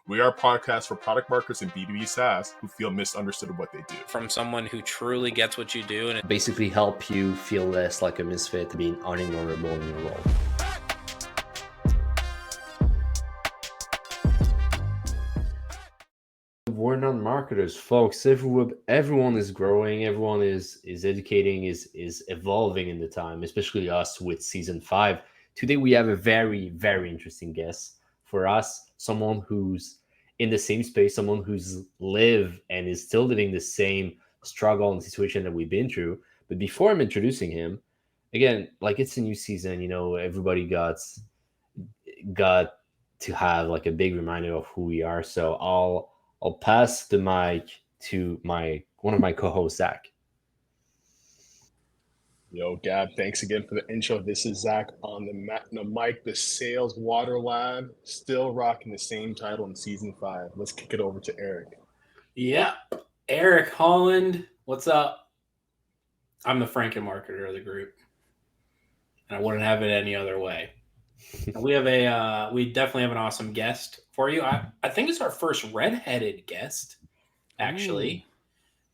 We are a podcast for product marketers and B2B SaaS who feel misunderstood of what they do. From someone who truly gets what you do and basically help you feel less like a misfit, being unignorable in your role. We're not marketers, folks. Everyone is growing, everyone is educating, is evolving in the time, especially us with season 5. Today we have a very, very interesting guest for us, someone who's in the same space, someone who's lived and is still living the same struggle and situation that we've been through. But before I'm introducing him, again, like, it's a new season, everybody got to have like a big reminder of who we are. So I'll pass the mic to one of my co-hosts, Zach. Yo, Gab, thanks again for the intro. This is Zach on the mic, the Sales Water Lab, still rocking the same title in season 5. Let's kick it over to Eric. Yeah, Eric Holland, what's up? I'm the Franken marketer of the group, and I wouldn't have it any other way. We definitely have an awesome guest for you. I think it's our first redheaded guest, actually.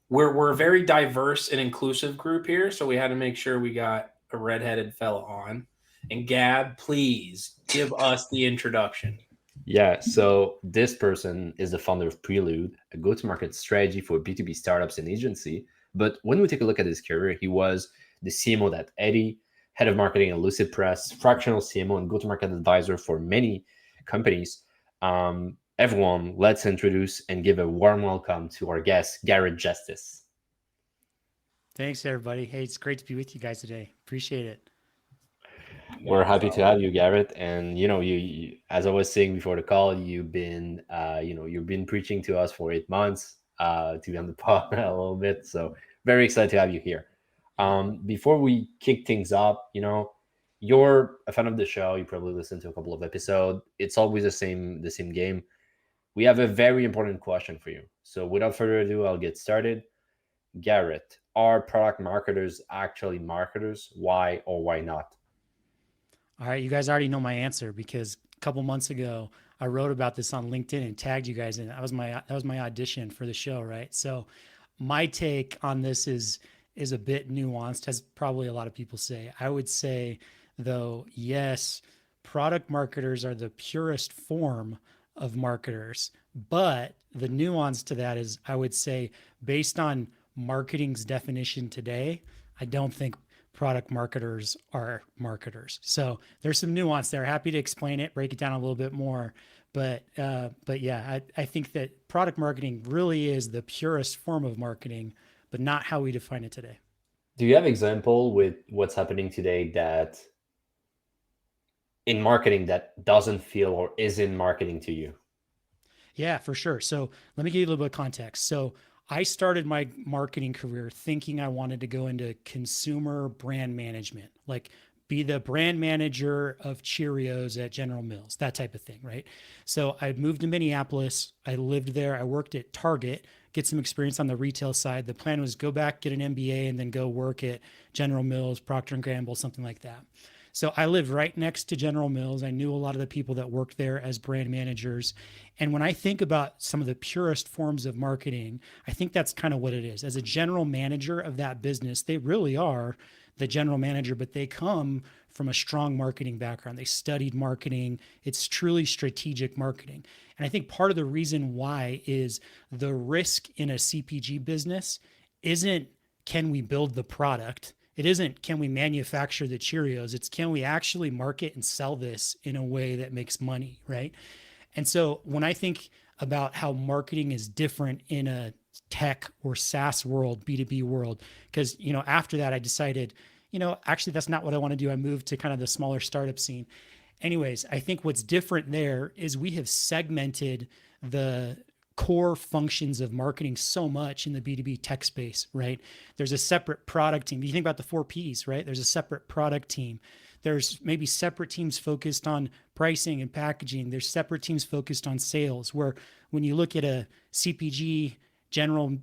We're a very diverse and inclusive group here, so we had to make sure we got a redheaded fella on. And Gab, please give us the introduction. Yeah, so this person is the founder of Prelude, a go-to-market strategy for B2B startups and agency. But when we take a look at his career, he was the CMO at Eddie, head of marketing at Lucid Press, fractional CMO and go-to-market advisor for many companies. Everyone, let's introduce and give a warm welcome to our guest, Garrett Jestice. Thanks, everybody. Hey, it's great to be with you guys today. Appreciate it. We're happy to have you, Garrett. And you as I was saying before the call, you've been preaching to us for 8 months to be on the pod a little bit. So very excited to have you here. Before we kick things up, you're a fan of the show. You probably listened to a couple of episodes. It's always the same game. We have a very important question for you. So without further ado, I'll get started. Garrett, are product marketers actually marketers? Why or why not? All right, you guys already know my answer because a couple months ago I wrote about this on LinkedIn and tagged you guys in. That was my audition for the show, right? So my take on this is a bit nuanced, as probably a lot of people say. I would say, though, yes, product marketers are the purest form of marketers, but the nuance to that is, I would say, based on marketing's definition today, I don't think product marketers are marketers. So there's some nuance there. Happy to explain it, break it down a little bit more. But yeah, I think that product marketing really is the purest form of marketing, but not how we define it today. Do you have example with what's happening today that in marketing that doesn't feel or isn't marketing to you? Yeah, for sure. So let me give you a little bit of context. So I started my marketing career thinking I wanted to go into consumer brand management, like be the brand manager of Cheerios at General Mills, that type of thing, right? So I moved to Minneapolis. I lived there. I worked at Target, get some experience on the retail side. The plan was go back, get an MBA, and then go work at General Mills, Procter & Gamble, something like that. So I lived right next to General Mills. I knew a lot of the people that worked there as brand managers. And when I think about some of the purest forms of marketing, I think that's kind of what it is. As a general manager of that business, they really are the general manager, but they come from a strong marketing background. They studied marketing. It's truly strategic marketing. And I think part of the reason why is the risk in a CPG business isn't, can we build the product? It isn't, can we manufacture the Cheerios? It's, can we actually market and sell this in a way that makes money, right? And so when I think about how marketing is different in a tech or SaaS world, B2B world, because, after that I decided, actually that's not what I want to do. I moved to kind of the smaller startup scene. Anyways, I think what's different there is we have segmented the core functions of marketing so much in the B2B tech space, right? There's a separate product team. You think about the 4 Ps, right? There's a separate product team. There's maybe separate teams focused on pricing and packaging. There's separate teams focused on sales, where when you look at a CPG general,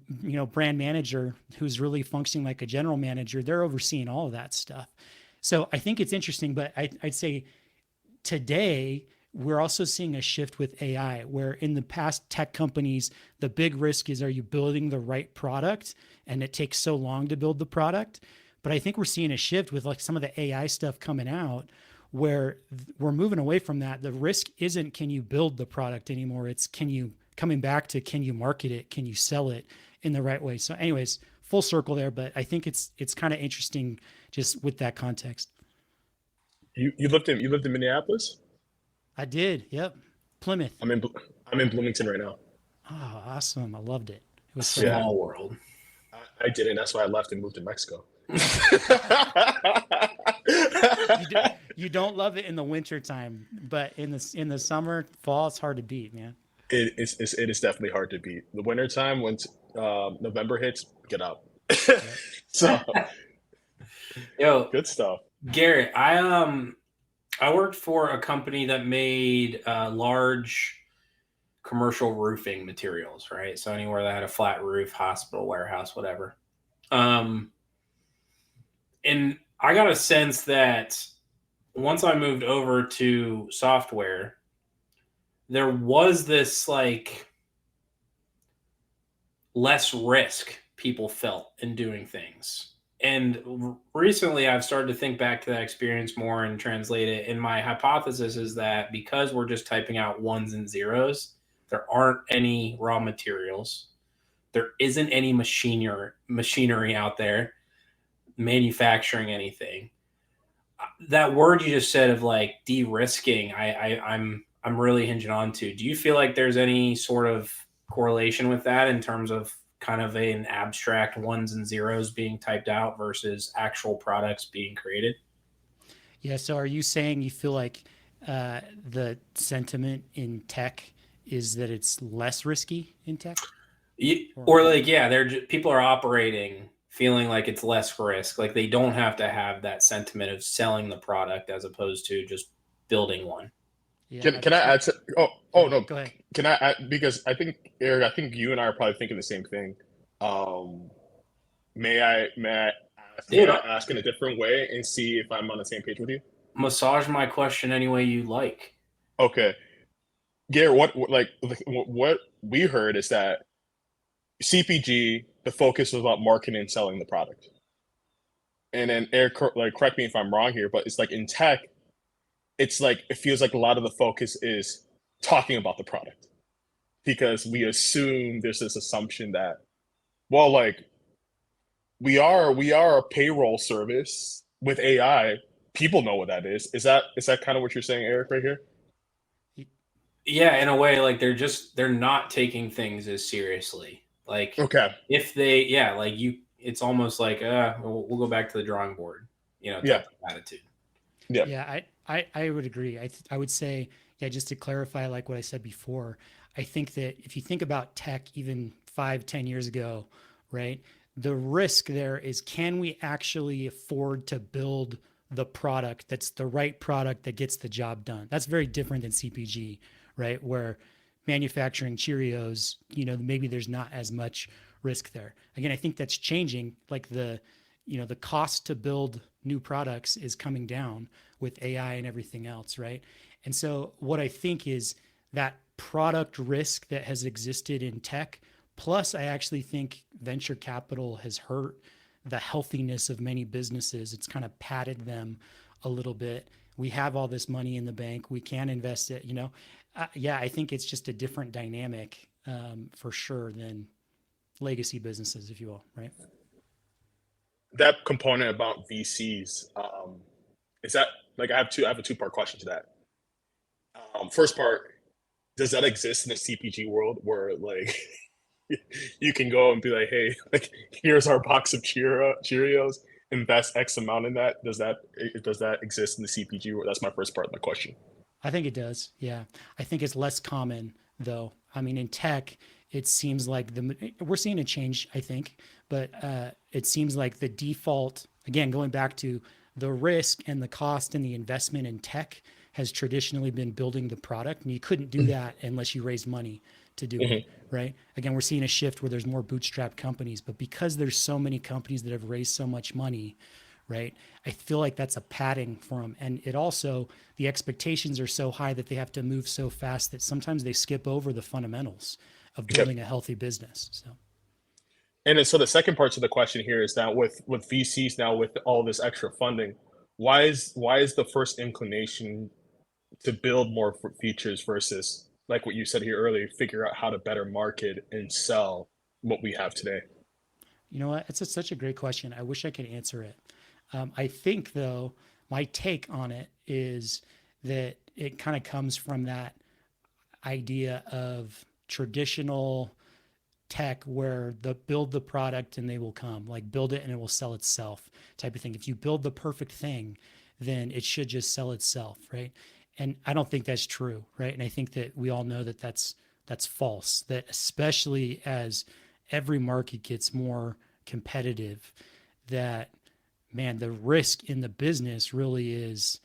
brand manager who's really functioning like a general manager, they're overseeing all of that stuff. So I think it's interesting, but I'd say today we're also seeing a shift with AI, where in the past, tech companies, the big risk is, are you building the right product? And it takes so long to build the product. But I think we're seeing a shift with like some of the AI stuff coming out, where we're moving away from that. The risk isn't can you build the product anymore. It's can you market it? Can you sell it in the right way? So anyways, full circle there, but I think it's kind of interesting just with that context. You lived in Minneapolis? I did. Yep. Plymouth. I'm in Bloomington right now. Oh, awesome. I loved it. It was so Small world. I didn't. That's why I left and moved to Mexico. You don't love it in the winter time, but in the summer, fall, it's hard to beat, man. It is definitely hard to beat. The winter time, once November hits, get up. So Yo, good stuff. Garrett, I worked for a company that made large commercial roofing materials, right? So anywhere that had a flat roof, hospital, warehouse, whatever. And I got a sense that once I moved over to software, there was this like less risk people felt in doing things. And recently I've started to think back to that experience more and translate it. And my hypothesis is that because we're just typing out ones and zeros, there aren't any raw materials. There isn't any machinery out there manufacturing anything. That word you just said of like de-risking, I'm really hinging on to. Do you feel like there's any sort of correlation with that in terms of kind of an abstract ones and zeros being typed out versus actual products being created? Yeah. So are you saying you feel like the sentiment in tech is that it's less risky in tech? Or like, yeah, people are operating feeling like it's less risk. Like they don't have to have that sentiment of selling the product as opposed to just building one. Yeah, can I add to, no, go ahead. Can I add, because I think, Eric, I think you and I are probably thinking the same thing. May I ask in a different way and see if I'm on the same page with you? Massage my question any way you like. Okay. Garrett, what we heard is that CPG, the focus was about marketing and selling the product. And then Eric, like, correct me if I'm wrong here, but it's like in tech, it's like, it feels like a lot of the focus is talking about the product, because we assume there's this assumption that, well, like we are a payroll service with AI. People know what that is. Is that kind of what you're saying, Eric, right here? Yeah, in a way, like they're not taking things as seriously. Like, okay, if they, yeah, like it's almost like, we'll go back to the drawing board, type of attitude. Yeah. Yeah, I would agree. I would say, yeah, just to clarify, like what I said before, I think that if you think about tech even 5-10 years ago, right, the risk there is, can we actually afford to build the product that's the right product that gets the job done? That's very different than CPG, right? Where manufacturing Cheerios, maybe there's not as much risk there. Again, I think that's changing. Like the cost to build new products is coming down with AI and everything else, right? And so what I think is that product risk that has existed in tech, plus I actually think venture capital has hurt the healthiness of many businesses. It's kind of padded them a little bit. We have all this money in the bank. We can invest it, I think it's just a different dynamic for sure than legacy businesses, if you will, right? That component about VCs, is that, like, I have a two-part question to that. First part, does that exist in the CPG world where, like, you can go and be like, hey, like, here's our box of Cheerios, invest X amount in that? Does that exist in the CPG world? That's my first part of my question. I think it does. Yeah. I think it's less common though. I mean, in tech, it seems like we're seeing a change, I think, but it seems like the default, again, going back to the risk and the cost and the investment in tech, has traditionally been building the product, and you couldn't do that unless you raised money to do it, right? Again, we're seeing a shift where there's more bootstrap companies, but because there's so many companies that have raised so much money, right? I feel like that's a padding for them. And it also, the expectations are so high that they have to move so fast that sometimes they skip over the fundamentals of building a healthy business. So. And then, so the second part to the question here is that with VCs now, with all this extra funding, why is the first inclination to build more features versus, like what you said here earlier, figure out how to better market and sell what we have today? You know what? It's such a great question. I wish I could answer it. I think, though, my take on it is that it kind of comes from that idea of traditional tech where build the product and they will come, like build it and it will sell itself type of thing. If you build the perfect thing, then it should just sell itself, right? And I don't think that's true, right? And I think that we all know that that's false, that especially as every market gets more competitive, that, man, the risk in the business really is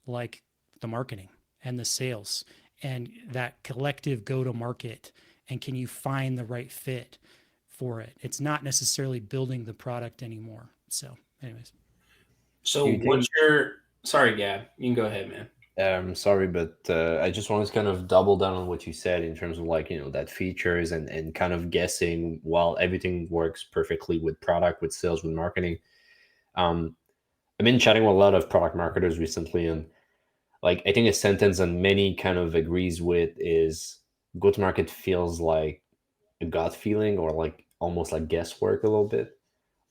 like the marketing and the sales and that collective go to market. And can you find the right fit for it? It's not necessarily building the product anymore. So anyways. So sorry, Gab, you can go ahead, man. Sorry, but I just wanted to kind of double down on what you said in terms of like, that features and kind of guessing while everything works perfectly with product, with sales, with marketing. I've been chatting with a lot of product marketers recently, and like, I think a sentence that many kind of agrees with is go-to-market feels like a gut feeling or like almost like guesswork a little bit.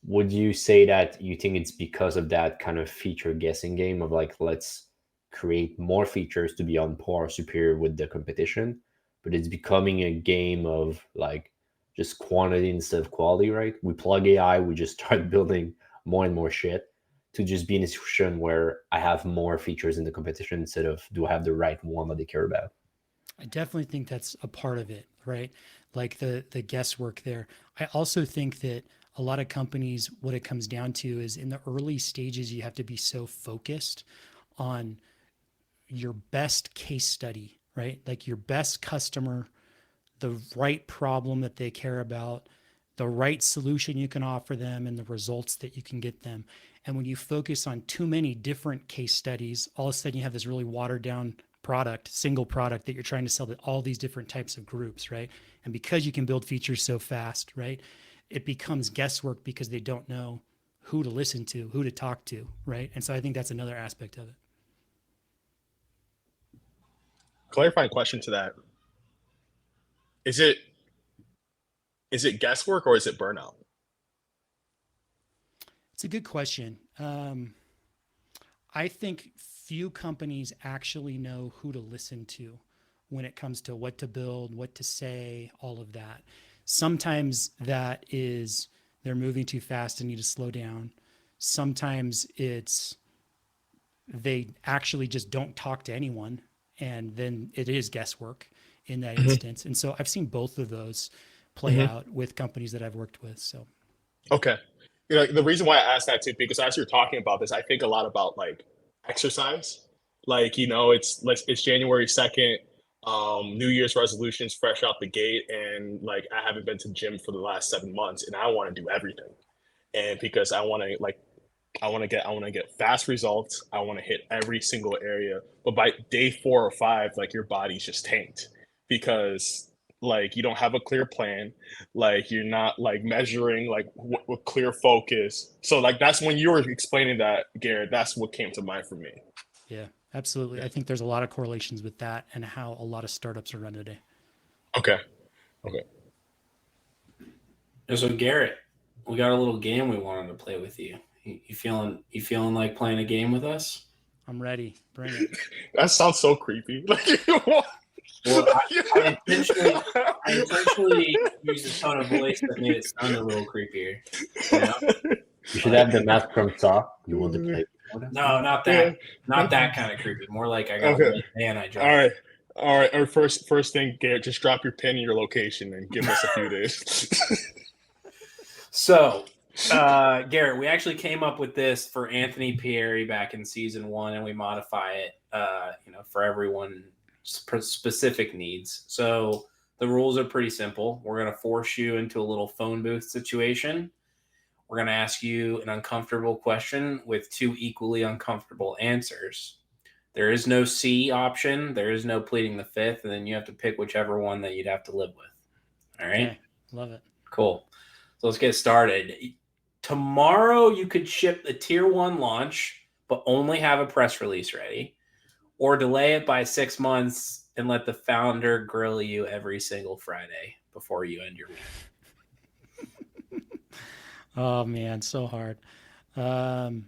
Would you say that you think it's because of that kind of feature guessing game of like, let's create more features to be on par, superior with the competition, but it's becoming a game of like just quantity instead of quality, right? We plug AI, we just start building more and more shit to just be in a situation where I have more features in the competition instead of do I have the right one that they care about? I definitely think that's a part of it, right? Like the guesswork there. I also think that a lot of companies, what it comes down to is in the early stages, you have to be so focused on your best case study, right? Like your best customer, the right problem that they care about, the right solution you can offer them, and the results that you can get them. And when you focus on too many different case studies, all of a sudden you have this really watered down single product that you're trying to sell to all these different types of groups, right? And because you can build features so fast, right, it becomes guesswork because they don't know who to listen to, who to talk to, right? And so I think that's another aspect of it. Clarifying question to that. Is it guesswork or is it burnout? It's a good question. I think few companies actually know who to listen to when it comes to what to build, what to say, all of that. Sometimes that is they're moving too fast and need to slow down. Sometimes it's they actually just don't talk to anyone, and then it is guesswork in that instance. And so I've seen both of those play out with companies that I've worked with. So okay. The reason why I asked that too, because as you're talking about this, I think a lot about like exercise. Like, it's January 2nd, New Year's resolutions fresh out the gate, and like I haven't been to the gym for the last 7 months, and I want to do everything. And because I want to get fast results, I want to hit every single area. But by day 4 or 5, like your body's just tanked because like you don't have a clear plan, like you're not like measuring like with clear focus. So like that's when you were explaining that, Garrett, that's what came to mind for me. yeah, absolutely. I think there's a lot of correlations with that and how a lot of startups are run today. Okay. And so Garrett, we got a little game we wanted to play with you. You feeling like playing a game with us? I'm ready. Bring it. That sounds so creepy. Well, I intentionally used a tone of voice that made it sound a little creepier. You should have the mask from Saw. You want to play? No, not that. Not that kind of creepy. More like I got a man I dropped. All right. Our first thing, Garrett, just drop your pin and your location and give us a few days. So, Garrett, we actually came up with this for Anthony Pieri back in season 1, and we modify it, for everyone's specific needs. So the rules are pretty simple. We're going to force you into a little phone booth situation. We're going to ask you an uncomfortable question with 2 equally uncomfortable answers. There is no C option. There is no pleading the fifth. And then you have to pick whichever one that you'd have to live with. All right. Okay. Love it. Cool. So let's get started. Tomorrow you could ship the tier 1 launch, but only have a press release ready, or delay it by 6 months and let the founder grill you every single Friday before you end your week. Oh man, so hard. I'm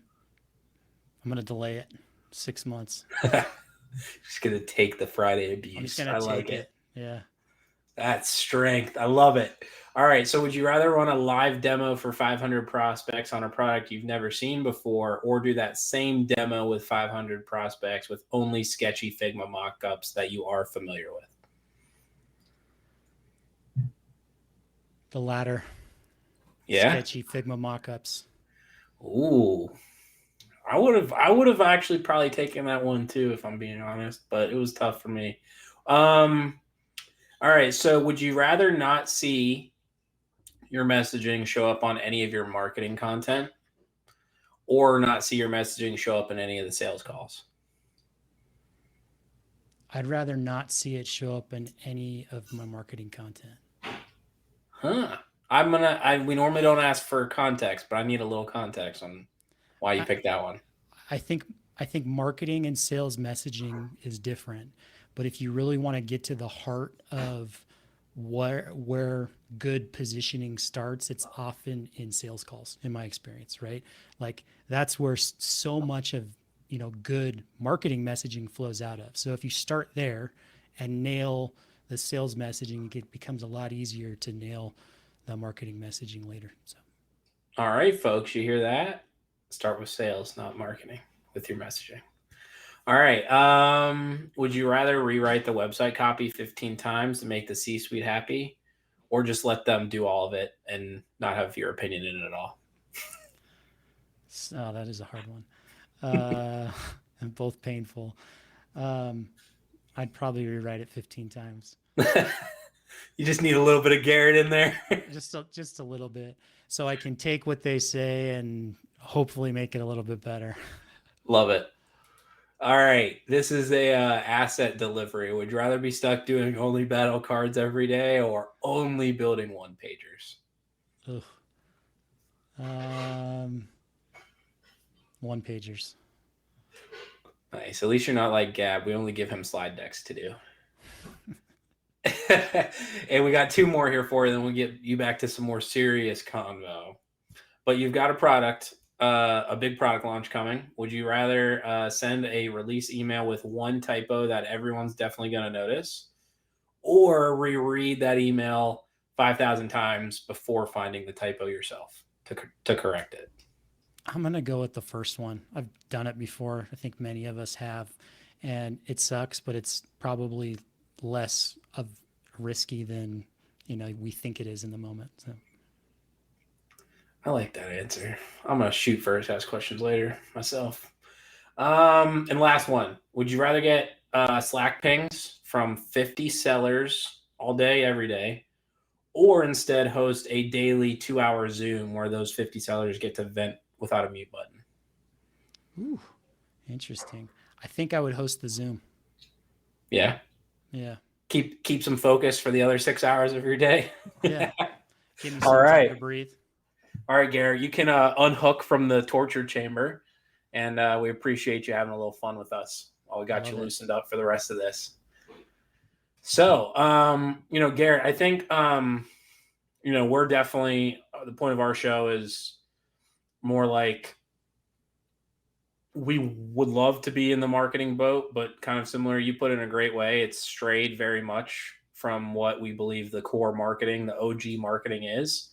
going to delay it 6 months. Just going to take the Friday I'm just abuse. going I to like take it. it. Yeah. That's strength. I love it. All right. So would you rather run a live demo for 500 prospects on a product you've never seen before, or do that same demo with 500 prospects with only sketchy Figma mockups that you are familiar with? The latter. Yeah. Sketchy Figma mockups. Ooh. I would have actually probably taken that one too, if I'm being honest, but it was tough for me. All right. So would you rather not see your messaging show up on any of your marketing content, or not see your messaging show up in any of the sales calls? I'd rather not see it show up in any of my marketing content. Huh. We normally don't ask for context, but I need a little context on why you picked that one. I think marketing and sales messaging is different, but if you really want to get to the heart of where good positioning starts, it's often in sales calls, in my experience, right? Like that's where so much of good marketing messaging flows out of. So if you start there and nail the sales messaging, it becomes a lot easier to nail the marketing messaging later. So, all right, folks, you hear that? Start with sales, not marketing, with your messaging. All right. Would you rather rewrite the website copy 15 times to make the C-suite happy, or just let them do all of it and not have your opinion in it at all? that is a hard one. And both painful. I'd probably rewrite it 15 times. You just need a little bit of Garrett in there. just a little bit, so I can take what they say and hopefully make it a little bit better. Love it. All right. This is a asset delivery. Would you rather be stuck doing only battle cards every day, or only building one-pagers? One-pagers. Nice. At least you're not like Gab. We only give him slide decks to do. And we got 2 more here for you, then we'll get you back to some more serious convo. But you've got a product, a big product launch coming. Would you rather send a release email with one typo that everyone's definitely going to notice, or reread that email 5,000 times before finding the typo yourself to correct it? I'm going to go with the first one. I've done it before. I think many of us have, and it sucks, but it's probably less of risky than we think it is in the moment. So I like that answer. I'm gonna shoot first, ask questions later myself. And last one: would you rather get Slack pings from 50 sellers all day, every day, or instead host a daily 2-hour Zoom where those 50 sellers get to vent without a mute button? Ooh, interesting. I think I would host the Zoom. Yeah. Yeah. Keep some focus for the other 6 hours of your day. Yeah. Give me All some right. time to breathe. All right, Garrett, you can unhook from the torture chamber, and we appreciate you having a little fun with us while we got you loosened up for the rest of this. So, Garrett, I think, we're definitely, the point of our show is more like, we would love to be in the marketing boat, but kind of similar, you put it in a great way. It's strayed very much from what we believe the core marketing, the OG marketing is.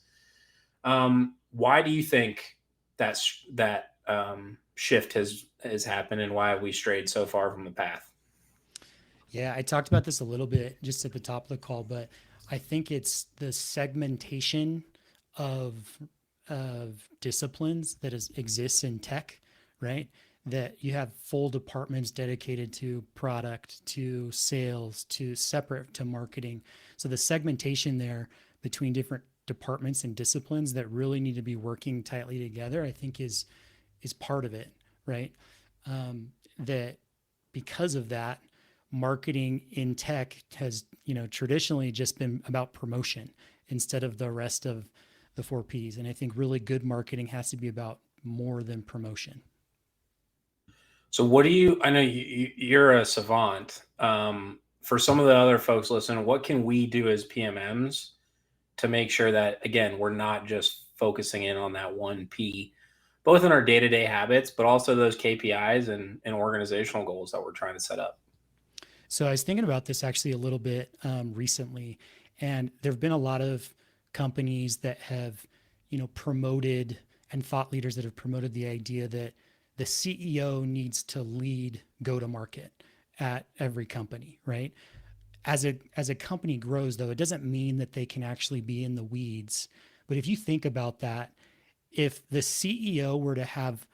Why do you think that shift has happened, and why have we strayed so far from the path? Yeah, I talked about this a little bit just at the top of the call, but I think it's the segmentation of disciplines that exists in tech, right? That you have full departments dedicated to product, to sales, to separate to marketing. So the segmentation there between different departments and disciplines that really need to be working tightly together, I think is part of it, right? That because of that, marketing in tech has, traditionally just been about promotion instead of the rest of the 4 Ps. And I think really good marketing has to be about more than promotion. So I know you're a savant. For some of the other folks listening, what can we do as PMMs to make sure that, again, we're not just focusing in on that 1 P, both in our day-to-day habits, but also those KPIs and organizational goals that we're trying to set up? So I was thinking about this actually a little bit recently, and there have been a lot of companies that have, promoted, and thought leaders that have promoted the idea that the CEO needs to lead go-to-market at every company, right? As a company grows, though, it doesn't mean that they can actually be in the weeds. But if you think about that, if the CEO were to have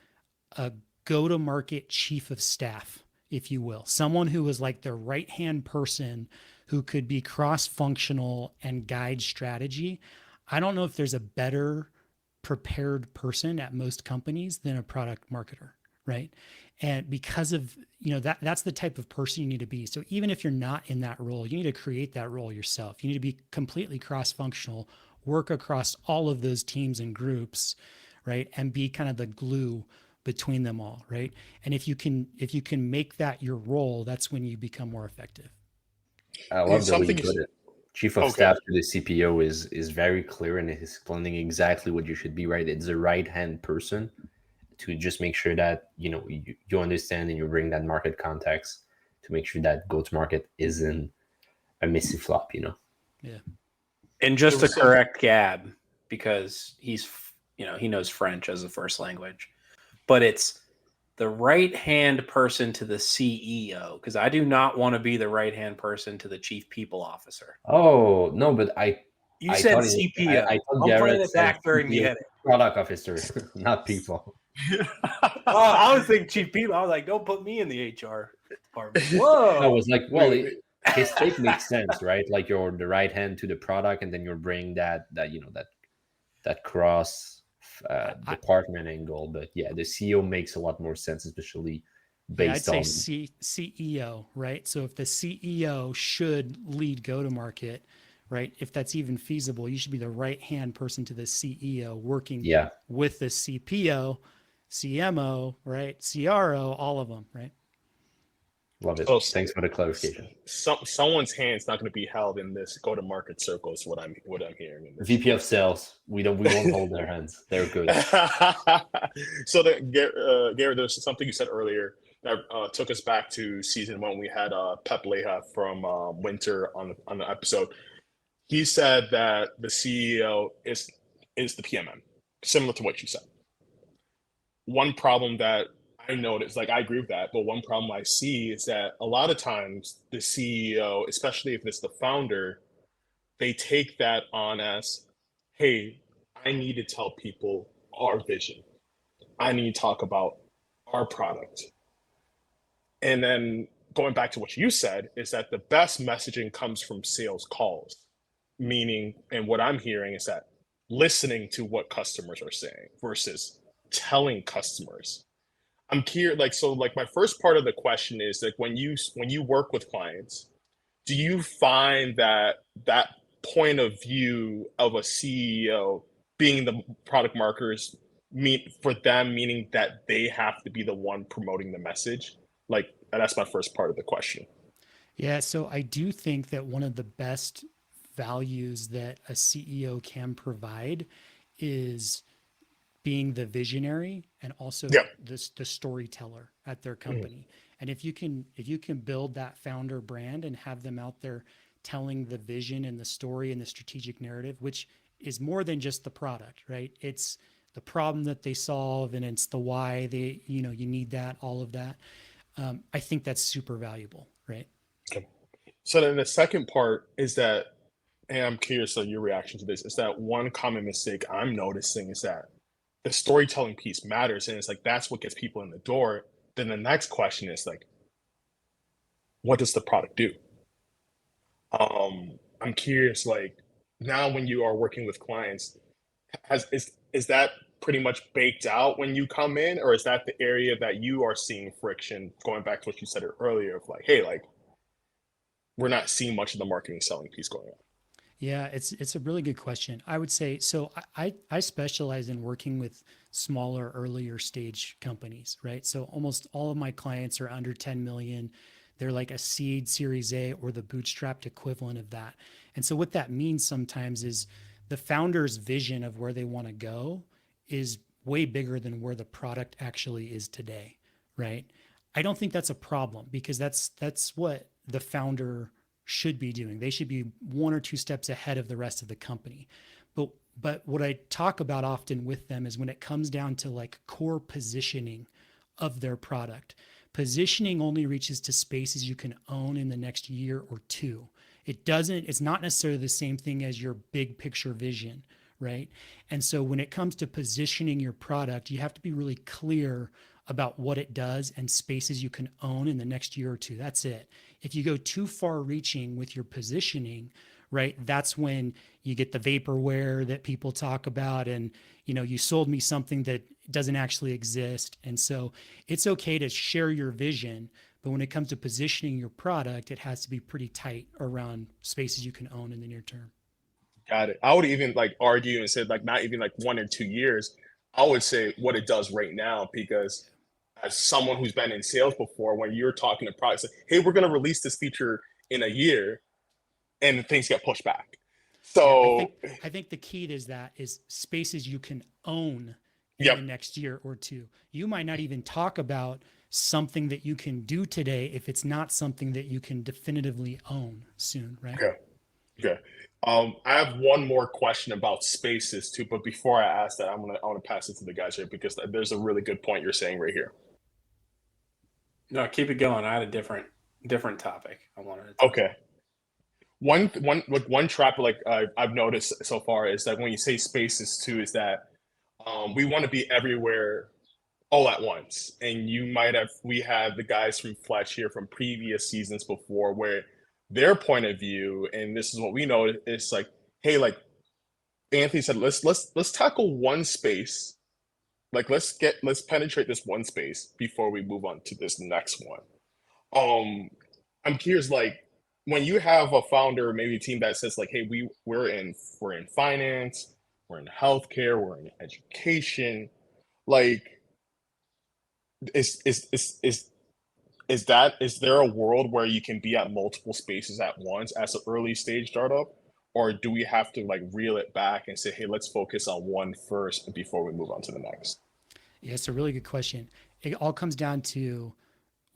a go-to-market chief of staff, if you will, someone who was like the right-hand person who could be cross-functional and guide strategy, I don't know if there's a better prepared person at most companies than a product marketer, right? And because of, that's the type of person you need to be. So even if you're not in that role, you need to create that role yourself. You need to be completely cross-functional, work across all of those teams and groups, right? And be kind of the glue between them all, right? And if you can make that your role, that's when you become more effective. I love the way you put it. Chief of staff to the CPO is very clear and is explaining exactly what you should be, right? It's the right-hand person to just make sure that, you understand and you bring that market context to make sure that go-to-market isn't a messy flop, Yeah. And just to correct Gab, because he's, he knows French as a first language, but it's the right-hand person to the CEO, because I do not want to be the right-hand person to the chief people officer. Oh, no, but You said CPO. I'm playing it back during the edit. Product officer, not people. I was thinking chief people. I was like, don't put me in the HR department. Whoa. I was like, well, his take makes sense, right? Like you're the right hand to the product, and then you're bringing that cross department angle. But yeah, the CEO makes a lot more sense, especially based on. I'd say CEO, right? So if the CEO should lead go-to-market, right? If that's even feasible, you should be the right-hand person to the CEO, working with the CPO, CMO, right? CRO, all of them, right? Love it. Thanks for the clarification. Someone's hand's not going to be held in this go-to-market circle is what I'm hearing. VP of sales, we won't hold their hands. They're good. So Garrett, there's something you said earlier that took us back to season 1. We had Pep Leha from Winter on the episode. He said that the CEO is the PMM, similar to what you said. One problem that I noticed, I agree with that, but one problem I see is that a lot of times the CEO, especially if it's the founder, they take that on as, hey, I need to tell people our vision. I need to talk about our product. And then going back to what you said is that the best messaging comes from sales calls, meaning, and what I'm hearing is that listening to what customers are saying versus telling customers. I'm curious, my first part of the question is when you work with clients, do you find that point of view of a CEO being the product marketers meaning that they have to be the one promoting the message? That's my first part of the question. Yeah, so I do think that one of the best values that a CEO can provide is being the visionary and also the storyteller at their company. And if you can build that founder brand and have them out there telling the vision and the story and the strategic narrative, which is more than just the product, right? It's the problem that they solve and it's the why they, you need that, all of that. I think that's super valuable, right? Okay. So then the second part is that, and I'm curious of your reaction to this, is that one common mistake I'm noticing is that the storytelling piece matters, and it's that's what gets people in the door. Then the next question is what does the product do? I'm curious, now when you are working with clients, is that pretty much baked out when you come in, or is that the area that you are seeing friction? Going back to what you said earlier, of like, hey, like we're not seeing much of the marketing selling piece going on. Yeah, it's a really good question. I would say so. I specialize in working with smaller, earlier stage companies, right? So almost all of my clients are under 10 million. They're like a seed, Series A, or the bootstrapped equivalent of that. And so what that means sometimes is the founder's vision of where they want to go is way bigger than where the product actually is today, right? I don't think that's a problem because that's what the founder should be doing. They should be one or two steps ahead of the rest of the company. But what I talk about often with them is when it comes down to like core positioning of their product. Positioning only reaches to spaces you can own in the next year or two. It's not necessarily the same thing as your big picture vision, right? And so when it comes to positioning your product, you have to be really clear about what it does and spaces you can own in the next year or two. That's it. If you go too far reaching with your positioning, right, that's when you get the vaporware that people talk about, and you sold me something that doesn't actually exist. And so it's okay to share your vision, but when it comes to positioning your product, it has to be pretty tight around spaces you can own in the near term. Got it. I would even like argue and say like not even like 1 or 2 years. I would say what it does right now, because as someone who's been in sales before, when you're talking to products, like, hey, we're going to release this feature in a year, and things get pushed back. So I think the key is spaces you can own in yep. the next year or two. You might not even talk about something that you can do today if it's not something that you can definitively own soon, right? Okay. I have one more question about spaces too, but before I ask that, I want to pass it to the guys here because there's a really good point you're saying right here. No, keep it going. I had a different topic I wanted to talk Okay. One trap like I've noticed so far is that when you say spaces too, is that we want to be everywhere all at once. And we have the guys from Fletch here from previous seasons before where their point of view, and this is what we know, is like, hey, like Anthony said, let's tackle one space. Like let's penetrate this one space before we move on to this next one. I'm curious, like when you have a founder, maybe a team that says like, hey, we're in finance, we're in healthcare, we're in education, like is there a world where you can be at multiple spaces at once as an early stage startup, or do we have to like reel it back and say, hey, let's focus on one first before we move on to the next? Yeah, it's a really good question. It all comes down to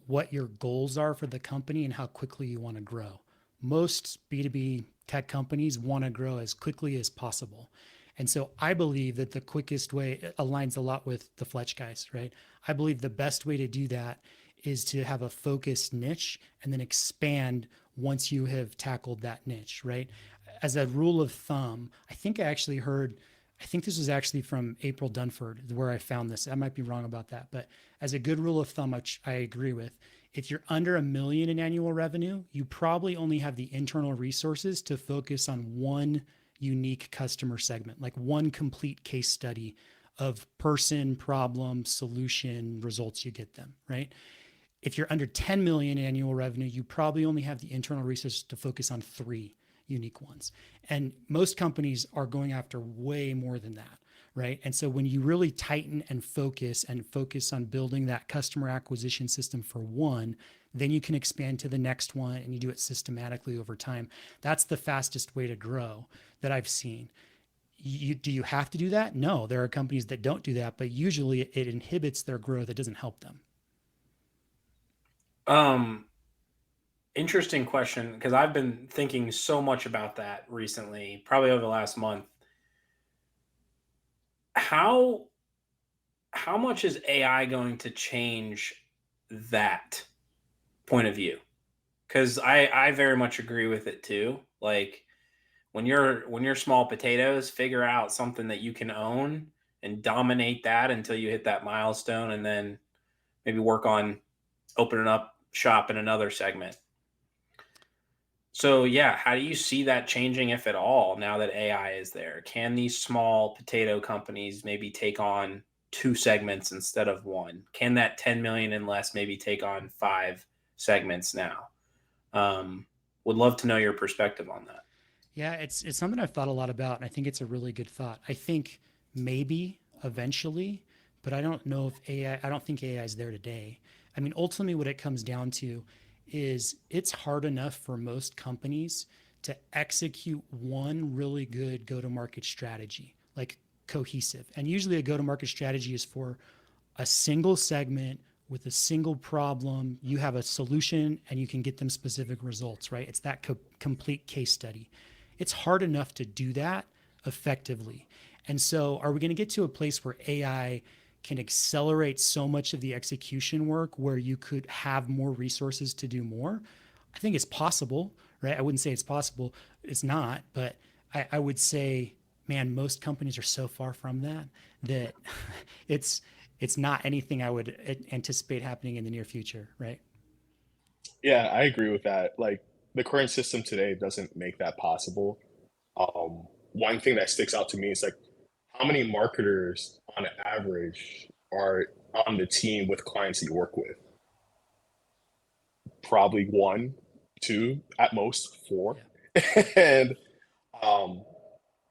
what your goals are for the company and how quickly you want to grow. Most B2B tech companies want to grow as quickly as possible. And so I believe that the quickest way aligns a lot with the Fletch guys, right? I believe the best way to do that is to have a focused niche and then expand once you have tackled that niche, right? As a rule of thumb, I think this was actually from April Dunford, where I found this. I might be wrong about that, but as a good rule of thumb, which I agree with, if you're under $1 million in annual revenue, you probably only have the internal resources to focus on one unique customer segment, like one complete case study of person, problem, solution, results you get them, right? If you're under 10 million in annual revenue, you probably only have the internal resources to focus on 3 unique ones. And most companies are going after way more than that, right? And so when you really tighten and focus on building that customer acquisition system for one, then you can expand to the next one and you do it systematically over time. That's the fastest way to grow that I've seen. Do you have to do that? No, there are companies that don't do that, but usually it inhibits their growth. It doesn't help them. Interesting question, because I've been thinking so much about that recently, probably over the last month. How much is AI going to change that point of view? Because I very much agree with it too. Like when you're small potatoes, figure out something that you can own and dominate that until you hit that milestone, and then maybe work on opening up shop in another segment. So yeah, how do you see that changing, if at all, now that AI is there? Can these small potato companies maybe take on 2 segments instead of 1? Can that 10 million and less maybe take on 5 segments now? Would love to know your perspective on that. Yeah, it's something I've thought a lot about, and I think it's a really good thought. I think maybe eventually, but I don't know if AI, I don't think AI is there today. I mean, ultimately, what it comes down to is it's hard enough for most companies to execute one really good go-to-market strategy, like cohesive. And usually, a go-to-market strategy is for a single segment with a single problem. You have a solution and you can get them specific results, right? It's that complete case study. It's hard enough to do that effectively. And so, are we going to get to a place where AI can accelerate so much of the execution work where you could have more resources to do more? I think it's possible, right? I wouldn't say it's possible. It's not, but I would say, man, most companies are so far from that it's not anything I would anticipate happening in the near future, right? Yeah, I agree with that. Like the current system today doesn't make that possible. One thing that sticks out to me is like how many marketers on average are on the team with clients that you work with? Probably one, two, at most four. Yeah. And um,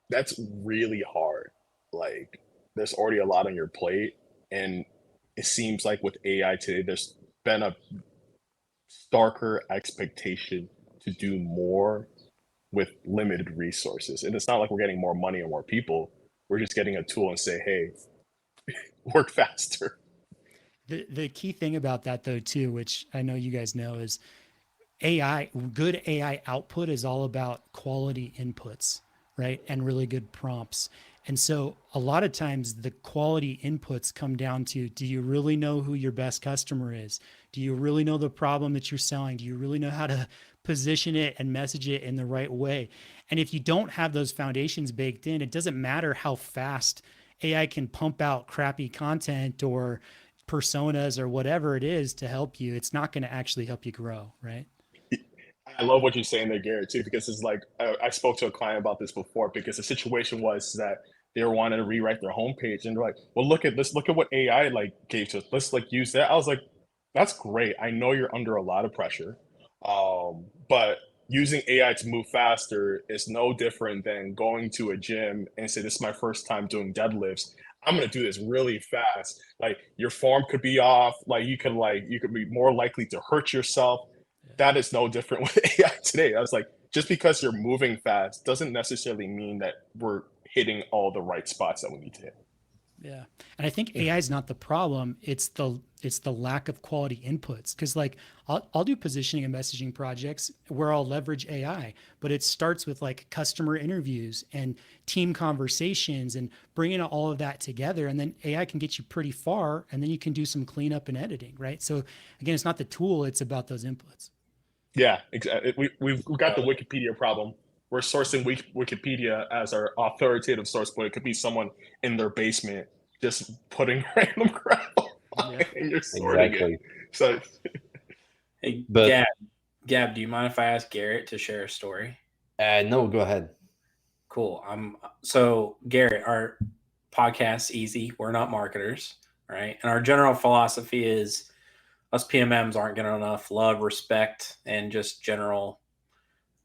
that's really hard. Like there's already a lot on your plate. And it seems like with AI today, there's been a starker expectation to do more with limited resources. And it's not like we're getting more money or more people. We're just getting a tool and say, hey, work faster. The key thing about that though too, which I know you guys know, is AI, good AI output is all about quality inputs, right? And really good prompts. And so a lot of times the quality inputs come down to, do you really know who your best customer is? Do you really know the problem that you're selling? Do you really know how to position it and message it in the right way? And if you don't have those foundations baked in, it doesn't matter how fast AI can pump out crappy content or personas or whatever it is to help you. It's not going to actually help you grow, right? I love what you're saying there, Garrett, too, because it's like I spoke to a client about this before because the situation was that they were wanting to rewrite their homepage and they're like, well, look at what AI like gave to us. Let's like use that. I was like, that's great. I know you're under a lot of pressure. But using AI to move faster is no different than going to a gym and say, this is my first time doing deadlifts. I'm gonna do this really fast. Like your form could be off, you could be more likely to hurt yourself. That is no different with AI today. I was like, just because you're moving fast doesn't necessarily mean that we're hitting all the right spots that we need to hit. Yeah. And I think AI is not the problem. It's the lack of quality inputs. Cause like I'll do positioning and messaging projects where I'll leverage AI, but it starts with like customer interviews and team conversations and bringing all of that together. And then AI can get you pretty far and then you can do some cleanup and editing. Right. So again, it's not the tool, it's about those inputs. Yeah, exactly. We've got the Wikipedia problem. We're sourcing Wikipedia as our authoritative source, but it could be someone in their basement just putting random crap online and you're sorting it. So, Hey, But Gab, do you mind if I ask Garrett to share a story? no, go ahead. Cool. So Garrett, our podcast's easy. We're not marketers, right? And our general philosophy is us PMMs aren't getting enough love, respect, and just general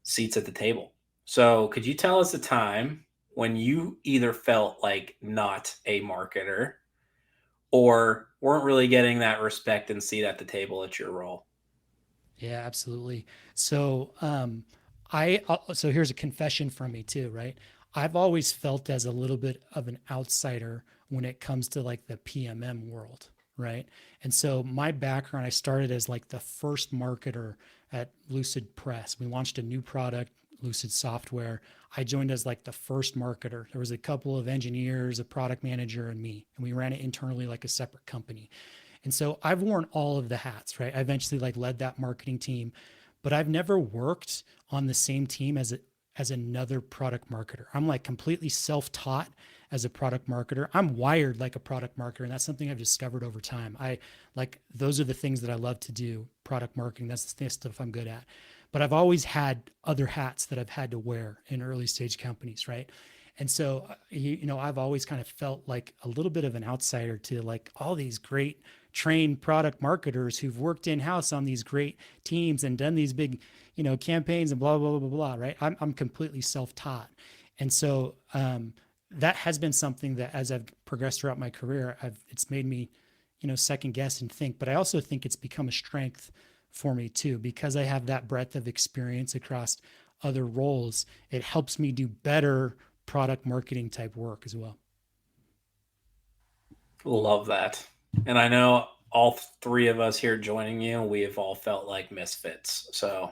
seats at the table. So could you tell us a time when you either felt like not a marketer or weren't really getting that respect and seat at the table at your role? Yeah, absolutely. So, so here's a confession from me too, right? I've always felt as a little bit of an outsider when it comes to like the PMM world, right? And so my background, I started as like the first marketer at Lucid Press. We launched a new product, Lucid Software. I joined as like the first marketer. There was a couple of engineers, a product manager, and me, and we ran it internally like a separate company. And so I've worn all of the hats, right? I eventually like led that marketing team, but I've never worked on the same team as another product marketer. I'm like completely self-taught as a product marketer. I'm wired like a product marketer, and that's something I've discovered over time. I like those are the things that I love to do, product marketing. That's the stuff I'm good at. but I've always had other hats that I've had to wear in early stage companies, right? And so, I've always kind of felt like a little bit of an outsider to like all these great trained product marketers who've worked in house on these great teams and done these big, campaigns and blah, blah, blah, blah, right? I'm completely self-taught. And so, that has been something that as I've progressed throughout my career, it's made me, second guess and think, but I also think it's become a strength for me too, because I have that breadth of experience across other roles. It helps me do better product marketing type work as well. Love that. And I know all three of us here joining you, we have all felt like misfits. So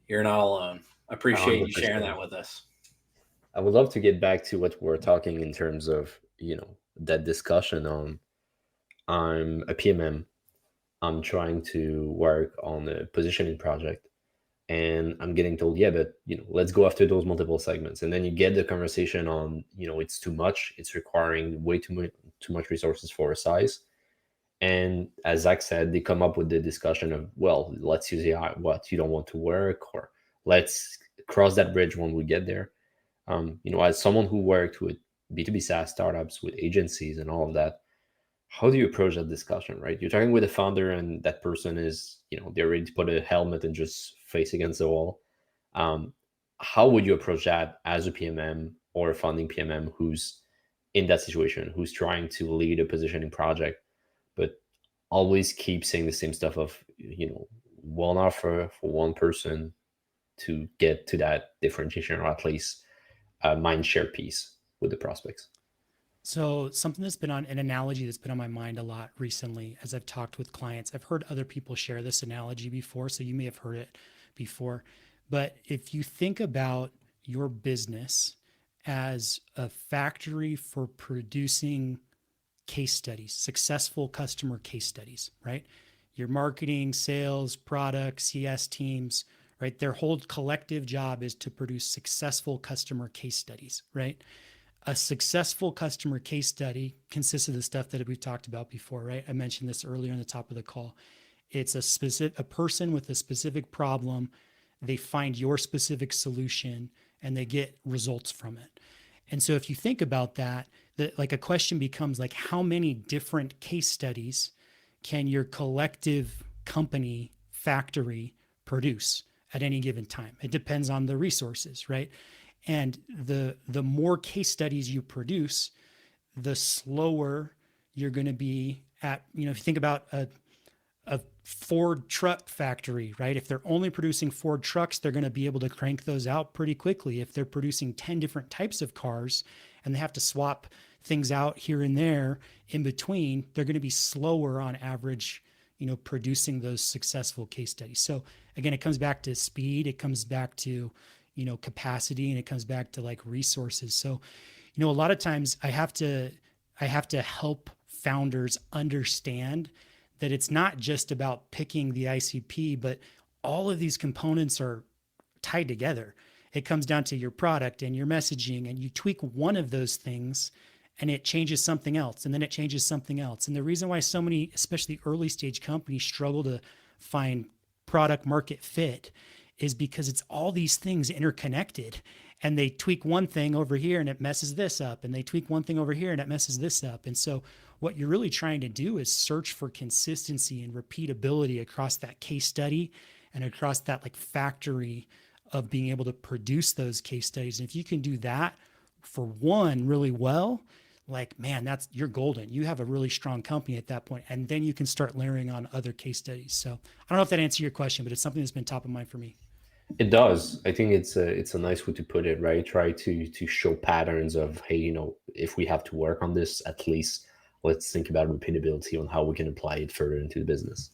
you're not alone. I appreciate you sharing that with us. I would love to get back to what we're talking in terms of, that discussion on I'm a PMM. I'm trying to work on a positioning project. And I'm getting told, yeah, but let's go after those multiple segments. And then you get the conversation on, it's too much. It's requiring way too much resources for a size. And as Zach said, they come up with the discussion of, well, let's use AI. What, you don't want to work, or let's cross that bridge when we get there. As someone who worked with B2B SaaS startups, with agencies and all of that, how do you approach that discussion, right? You're talking with a founder and that person is, they're ready to put a helmet and just face against the wall. How would you approach that as a PMM or a founding PMM who's in that situation, who's trying to lead a positioning project, but always keep saying the same stuff of, one offer for one person to get to that differentiation, or at least a mind share piece with the prospects? So something that's been on an analogy that's been on my mind a lot recently as I've talked with clients. I've heard other people share this analogy before, so you may have heard it before. But if you think about your business as a factory for producing case studies, successful customer case studies, right? Your marketing, sales, product, CS teams, right? Their whole collective job is to produce successful customer case studies, right? A successful customer case study consists of the stuff that we've talked about before, right? I mentioned this earlier on the top of the call. It's a person with a specific problem. They find your specific solution and they get results from it. And so if you think about that, like a question becomes like, how many different case studies can your collective company factory produce at any given time? It depends on the resources, right? And the more case studies you produce, the slower you're going to be at, if you think about a Ford truck factory, right? If they're only producing Ford trucks, they're going to be able to crank those out pretty quickly. If they're producing 10 different types of cars and they have to swap things out here and there in between, they're going to be slower on average, producing those successful case studies. So again, it comes back to speed. It comes back to, capacity, and it comes back to like resources. So, a lot of times I have to help founders understand that it's not just about picking the ICP, but all of these components are tied together. It comes down to your product and your messaging, and you tweak one of those things and it changes something else, and then it changes something else. And the reason why so many, especially early stage companies, struggle to find product market fit is because it's all these things interconnected, and they tweak one thing over here and it messes this up, and they tweak one thing over here and it messes this up. And so what you're really trying to do is search for consistency and repeatability across that case study and across that like factory of being able to produce those case studies. And if you can do that for one really well, like, man, you're golden. You have a really strong company at that point, and then you can start layering on other case studies. So I don't know if that answers your question, but it's something that's been top of mind for me. It does. I think it's a nice way to put it, right? Try to show patterns of, hey, if we have to work on this, at least let's think about repeatability on how we can apply it further into the business.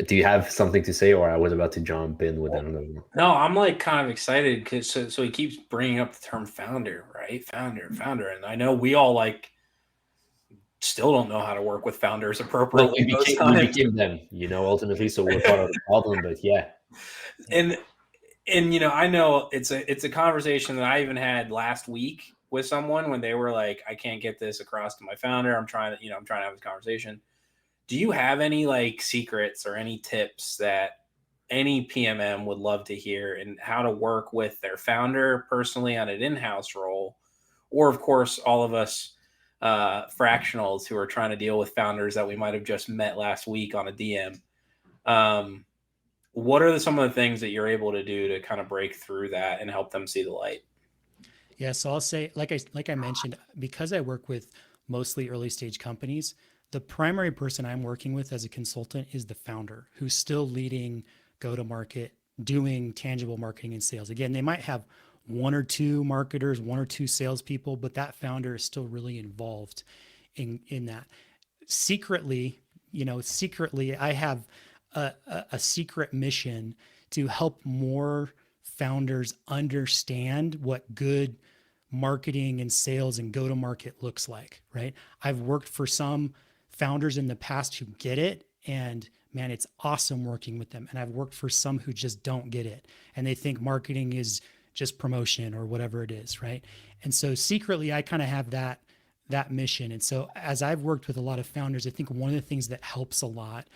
Do you have something to say, or I was about to jump in with another one? No, I'm like kind of excited because so he keeps bringing up the term founder, right? Founder. And I know we all still don't know how to work with founders appropriately. Well, we became them, ultimately. So we're part of the problem, but yeah. And I know it's a conversation that I even had last week with someone when they were like, I can't get this across to my founder. I'm trying to have this conversation. Do you have any like secrets or any tips that any PMM would love to hear, and how to work with their founder personally on an in-house role, or of course all of us fractionals who are trying to deal with founders that we might have just met last week on a DM? What are some of the things that you're able to do to kind of break through that and help them see the light? Yeah, so I'll say, like I mentioned, because I work with mostly early stage companies, the primary person I'm working with as a consultant is the founder, who's still leading go to market, doing tangible marketing and sales. Again, they might have one or two marketers, one or two salespeople, but that founder is still really involved in that. Secretly, I have a secret mission to help more founders understand what good marketing and sales and go to market looks like, right? I've worked for some founders in the past who get it, and man, it's awesome working with them. And I've worked for some who just don't get it, and they think marketing is just promotion or whatever it is, right? And so secretly, I kind of have that mission. And so as I've worked with a lot of founders, I think one of the things that helps a lot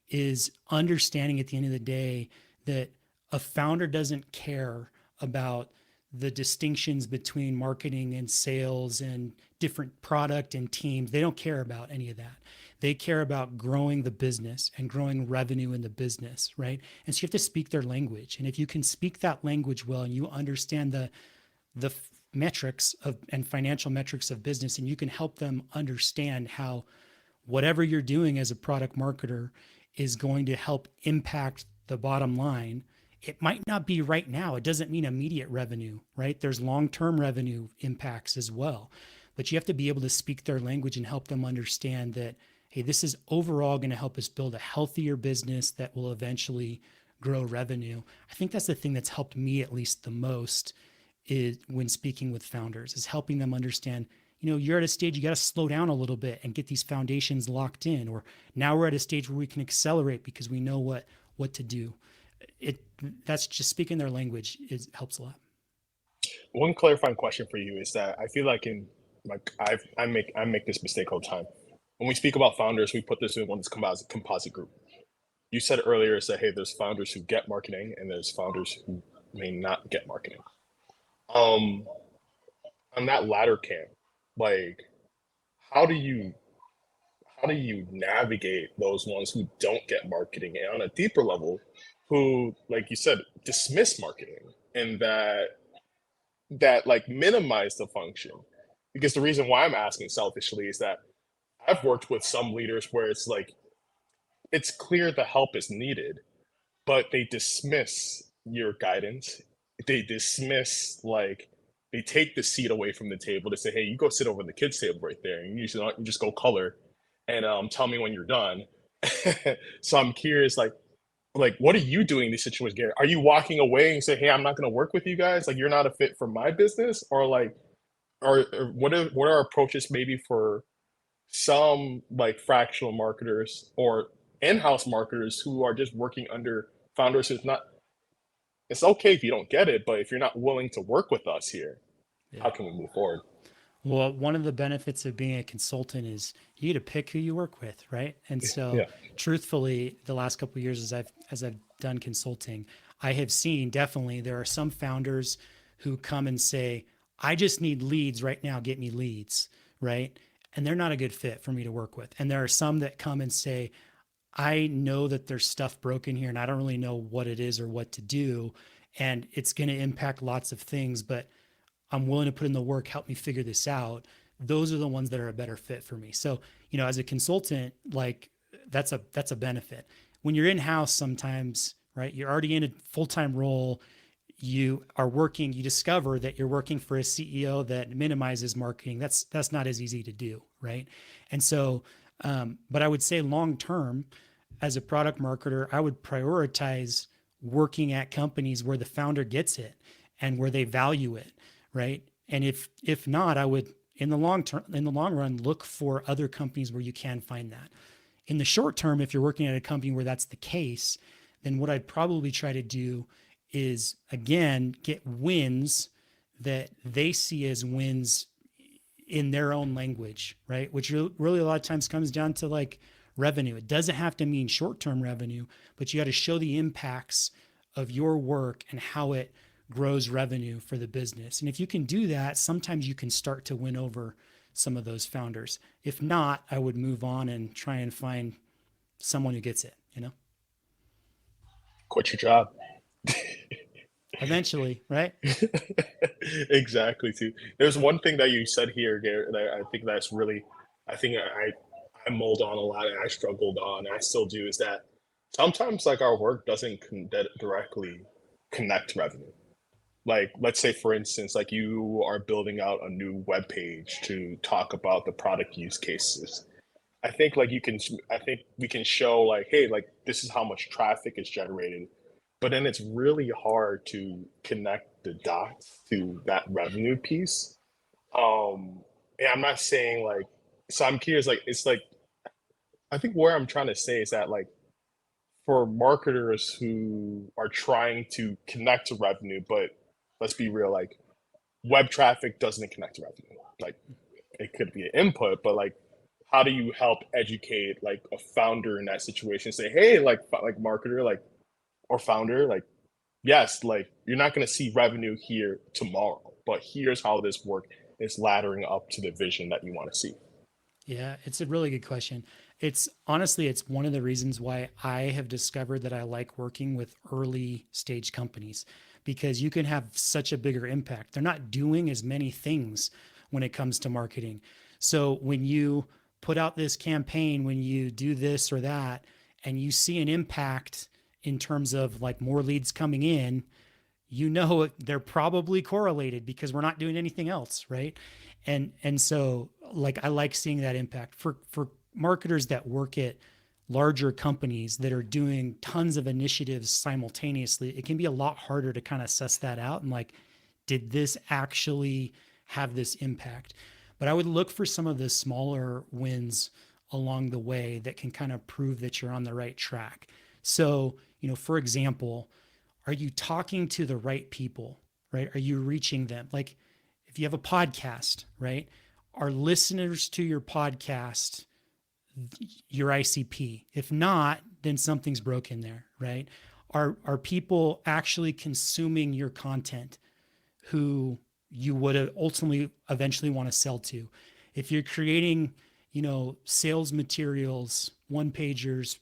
is understanding at the end of the day that a founder doesn't care about the distinctions between marketing and sales and different product and teams. They don't care about any of that. They care about growing the business and growing revenue in the business, right? And so you have to speak their language. And if you can speak that language well and you understand the metrics of and financial metrics of business, and you can help them understand how whatever you're doing as a product marketer is going to help impact the bottom line. It might not be right now. It doesn't mean immediate revenue, right? There's long-term revenue impacts as well. But you have to be able to speak their language and help them understand that, hey, this is overall going to help us build a healthier business that will eventually grow revenue. I think that's the thing that's helped me at least the most is when speaking with founders, is helping them understand, you're at a stage, you got to slow down a little bit and get these foundations locked in, or now we're at a stage where we can accelerate because we know what to do. That's just speaking their language helps a lot. One clarifying question for you is that I feel like I make this mistake all the time. When we speak about founders, we put this in one composite group. You said earlier that, hey, there's founders who get marketing and there's founders who may not get marketing. On that latter camp, like, how do you navigate those ones who don't get marketing, and on a deeper level, who, like you said, dismiss marketing and that like minimize the function? Because the reason why I'm asking selfishly is that I've worked with some leaders where it's like, it's clear the help is needed, but they dismiss your guidance. They dismiss, like, they take the seat away from the table. They say, hey, you go sit over the kids' table right there, and you just go color and tell me when you're done. So I'm curious, like, what are you doing in these situations, Garrett? Are you walking away and say, hey, I'm not going to work with you guys? Like, you're not a fit for my business? Or like, or what are approaches maybe for some like fractional marketers or in-house marketers who are just working under founders who's not, it's okay if you don't get it, but if you're not willing to work with us here, how can we move forward? Well, one of the benefits of being a consultant is you get to pick who you work with, right? And so truthfully, the last couple of years as I've done consulting, I have seen definitely there are some founders who come and say, I just need leads right now, get me leads, right? And they're not a good fit for me to work with. And there are some that come and say, I know that there's stuff broken here and I don't really know what it is or what to do. And it's going to impact lots of things, but I'm willing to put in the work, help me figure this out. Those are the ones that are a better fit for me. So, as a consultant, like that's a benefit. When you're in-house sometimes, right, you're already in a full-time role, you are working, you discover that you're working for a CEO that minimizes marketing. That's not as easy to do, right? And so, but I would say long-term, as a product marketer, I would prioritize working at companies where the founder gets it and where they value it, right? And if not, I would, in the long run, look for other companies where you can find that. In the short term, if you're working at a company where that's the case, then what I'd probably try to do is, again, get wins that they see as wins in their own language, right? Which really a lot of times comes down to like revenue. It doesn't have to mean short-term revenue, but you got to show the impacts of your work and how it grows revenue for the business. And if you can do that, sometimes you can start to win over some of those founders. If not, I would move on and try and find someone who gets it, you know? Quit your job. Eventually, right? Exactly. Too. There's one thing that you said here, Garrett, that I think that's really, I think I mulled on a lot and I struggled on, and I still do, is that sometimes like our work doesn't directly connect to revenue. Like, let's say for instance, like you are building out a new web page to talk about the product use cases. I think like I think we can show like, hey, like this is how much traffic is generated, but then it's really hard to connect the dots to that revenue piece. And I'm not saying like, so I'm curious, like, it's like, I think where I'm trying to say is that like for marketers who are trying to connect to revenue, but let's be real, like web traffic doesn't connect to revenue. Like it could be an input, but like how do you help educate like a founder in that situation? Say, hey, like marketer, like or founder, like yes, like you're not going to see revenue here tomorrow, but here's how this work is laddering up to the vision that you want to see. Yeah, it's a really good question. It's honestly, it's one of the reasons why I have discovered that I like working with early stage companies, because you can have such a bigger impact. They're not doing as many things when it comes to marketing. So when you put out this campaign, when you do this or that, and you see an impact in terms of like more leads coming in, you know they're probably correlated because we're not doing anything else, right? And so like I like seeing that impact for marketers that work at larger companies that are doing tons of initiatives simultaneously. It can be a lot harder to kind of suss that out and like, did this actually have this impact? But I would look for some of the smaller wins along the way that can kind of prove that you're on the right track. So, you know, for example, are you talking to the right people, right? Are you reaching them? Like if you have a podcast, right? Are listeners to your podcast your ICP? If not, then something's broken there, right? Are people actually consuming your content who you would ultimately eventually want to sell to? If you're creating, you know, sales materials, one pagers,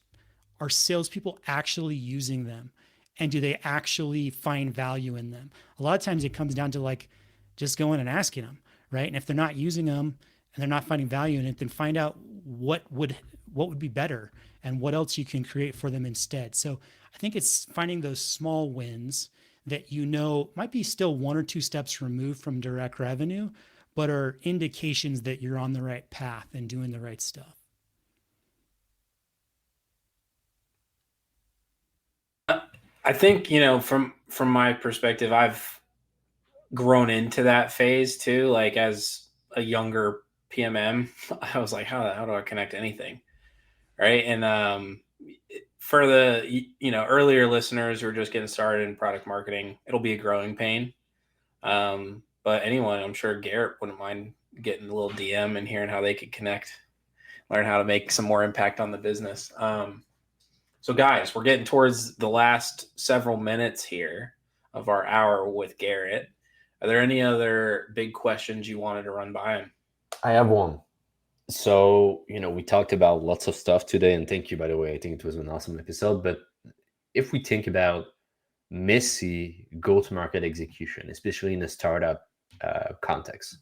are salespeople actually using them? And do they actually find value in them? A lot of times it comes down to like just going and asking them, right? And if they're not using them and they're not finding value in it, then find out what would be better and what else you can create for them instead. So I think it's finding those small wins that you know might be still one or two steps removed from direct revenue, but are indications that you're on the right path and doing the right stuff. I think, you know, from my perspective, I've grown into that phase too. Like as a younger PMM, I was like, how do I connect anything? Right. And for the, you know, earlier listeners who are just getting started in product marketing, it'll be a growing pain. But anyone, I'm sure Garrett wouldn't mind getting a little DM and hearing how they could connect, learn how to make some more impact on the business. So guys, we're getting towards the last several minutes here of our hour with Garrett. Are there any other big questions you wanted to run by him? I have one. So, you know, we talked about lots of stuff today, and thank you, by the way. I think it was an awesome episode. But if we think about messy go-to-market execution, especially in a startup context,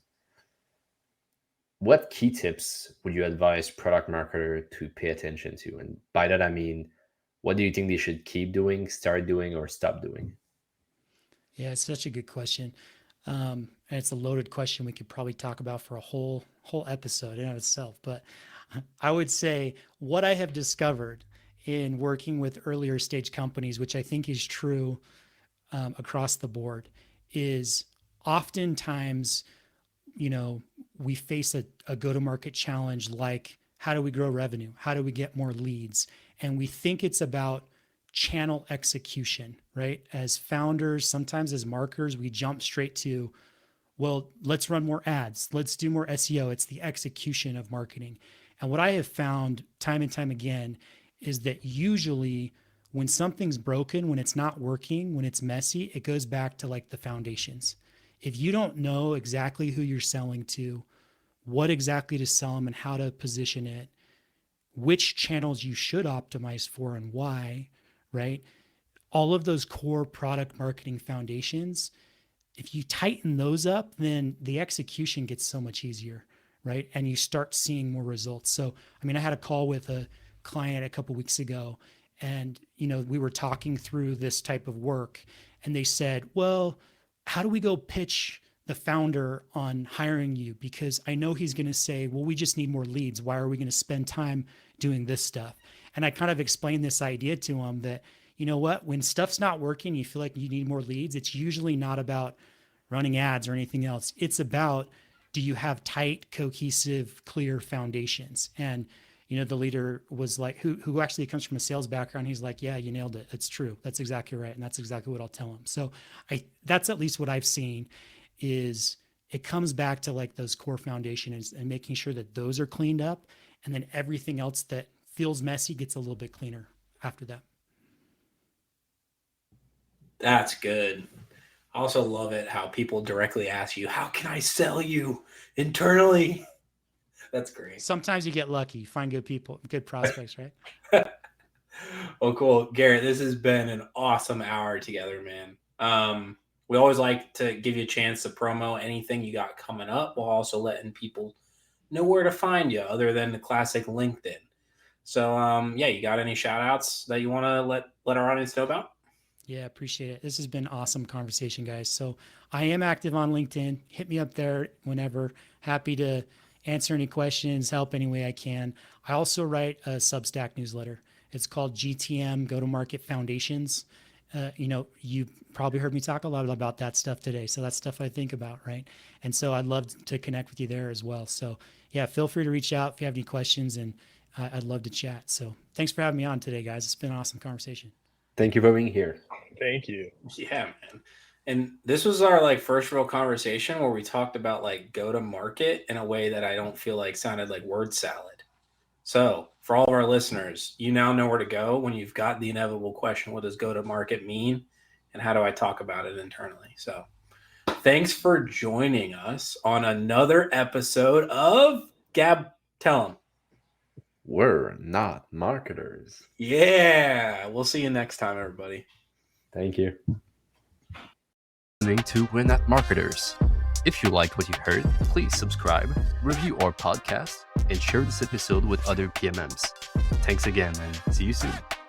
what key tips would you advise product marketer to pay attention to? And by that, I mean, what do you think they should keep doing, start doing, or stop doing? Yeah, it's such a good question. And it's a loaded question we could probably talk about for a whole episode in of itself. But I would say what I have discovered in working with earlier stage companies, which I think is true across the board, is oftentimes, you know, we face a go-to-market challenge like, how do we grow revenue? How do we get more leads? And we think it's about channel execution, right? As founders, sometimes as marketers, we jump straight to, well, let's run more ads. Let's do more SEO. It's the execution of marketing. And what I have found time and time again is that usually when something's broken, when it's not working, when it's messy, it goes back to like the foundations. If you don't know exactly who you're selling to, what exactly to sell them and how to position it, which channels you should optimize for and why, right? All of those core product marketing foundations, if you tighten those up, then the execution gets so much easier, right? And you start seeing more results. So, I mean, I had a call with a client a couple weeks ago, and, you know, we were talking through this type of work, and they said, well, how do we go pitch the founder on hiring you? Because I know he's going to say, well, we just need more leads. Why are we going to spend time doing this stuff? And I kind of explained this idea to him that, you know what, when stuff's not working, you feel like you need more leads. It's usually not about running ads or anything else. It's about, do you have tight, cohesive, clear foundations? And, you know, the leader was like, who actually comes from a sales background. He's like, yeah, you nailed it. It's true. That's exactly right. And that's exactly what I'll tell him. So that's at least what I've seen, is it comes back to like those core foundations and making sure that those are cleaned up. And then everything else that feels messy gets a little bit cleaner after that. That's good. I also love it how people directly ask you, how can I sell you internally? That's great. Sometimes you get lucky, you find good people, good prospects, right? Well, cool. Garrett, this has been an awesome hour together, man. We always like to give you a chance to promo anything you got coming up, while also letting people know where to find you other than the classic LinkedIn. So, yeah, you got any shout outs that you want to let our audience know about? Yeah, appreciate it. This has been an awesome conversation, guys. So I am active on LinkedIn. Hit me up there whenever. Happy to answer any questions, help any way I can. I also write a Substack newsletter. It's called GTM Go-to-Market Foundations. You know, you probably heard me talk a lot about that stuff today. So that's stuff I think about, right? And so I'd love to connect with you there as well. So yeah, feel free to reach out if you have any questions, and I'd love to chat. So thanks for having me on today, guys. It's been an awesome conversation. Thank you for being here. Thank you. Yeah, man. And this was our like first real conversation where we talked about like go to market in a way that I don't feel like sounded like word salad. So for all of our listeners, you now know where to go when you've got the inevitable question, what does go to market mean? And how do I talk about it internally? So thanks for joining us on another episode of Gab, tell them. We're not marketers. Yeah. We'll see you next time, everybody. Thank you. Listening to We're Not Marketers. If you liked what you heard, please subscribe, review our podcast, and share this episode with other PMMs. Thanks again, and see you soon.